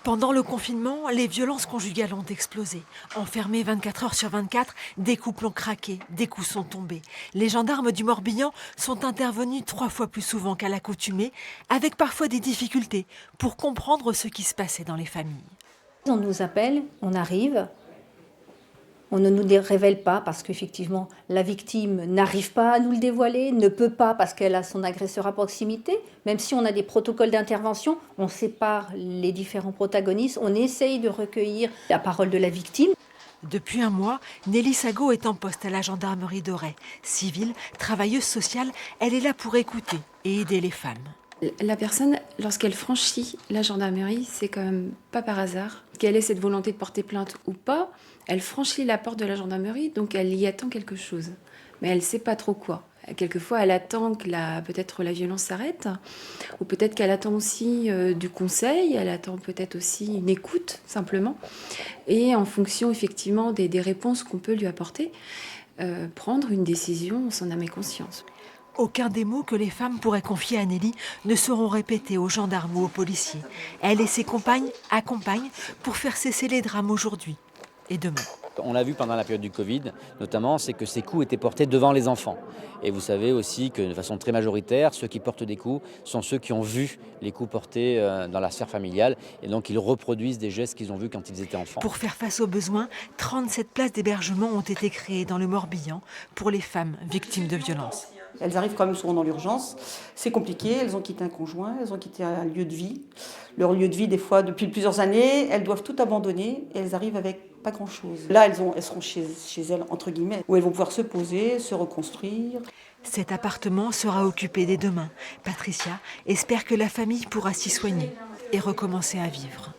Pendant le confinement, les violences conjugales ont explosé. Enfermés 24 heures sur 24, des couples ont craqué, des coups sont tombés. Les gendarmes du Morbihan sont intervenus 3 fois plus souvent qu'à l'accoutumée, avec parfois des difficultés pour comprendre ce qui se passait dans les familles. On nous appelle, on arrive, on ne nous révèle pas parce qu'effectivement la victime n'arrive pas à nous le dévoiler, ne peut pas parce qu'elle a son agresseur à proximité. Même si on a des protocoles d'intervention, on sépare les différents protagonistes, on essaye de recueillir la parole de la victime. Depuis un mois, Nelly Sago est en poste à la gendarmerie d'Auray. Civile, travailleuse sociale, elle est là pour écouter et aider les femmes. La personne, lorsqu'elle franchit la gendarmerie, c'est quand même pas par hasard. Qu'elle ait cette volonté de porter plainte ou pas, elle franchit la porte de la gendarmerie, donc elle y attend quelque chose. Mais elle ne sait pas trop quoi. Quelquefois, elle attend que peut-être la violence s'arrête, ou peut-être qu'elle attend aussi du conseil, elle attend peut-être aussi une écoute, simplement. Et en fonction, effectivement, des réponses qu'on peut lui apporter, prendre une décision en son âme et conscience. Aucun des mots que les femmes pourraient confier à Nelly ne seront répétés aux gendarmes ou aux policiers. Elle et ses compagnes accompagnent pour faire cesser les drames aujourd'hui et demain. On l'a vu pendant la période du Covid, notamment, c'est que ces coups étaient portés devant les enfants. Et vous savez aussi que de façon très majoritaire, ceux qui portent des coups sont ceux qui ont vu les coups portés dans la sphère familiale. Et donc ils reproduisent des gestes qu'ils ont vus quand ils étaient enfants. Pour faire face aux besoins, 37 places d'hébergement ont été créées dans le Morbihan pour les femmes victimes de violences. Elles arrivent quand même souvent dans l'urgence. C'est compliqué, elles ont quitté un conjoint, elles ont quitté un lieu de vie. Leur lieu de vie, des fois, depuis plusieurs années, elles doivent tout abandonner et elles arrivent avec pas grand-chose. Là, elles seront chez elles, entre guillemets, où elles vont pouvoir se poser, se reconstruire. Cet appartement sera occupé dès demain. Patricia espère que la famille pourra s'y soigner et recommencer à vivre.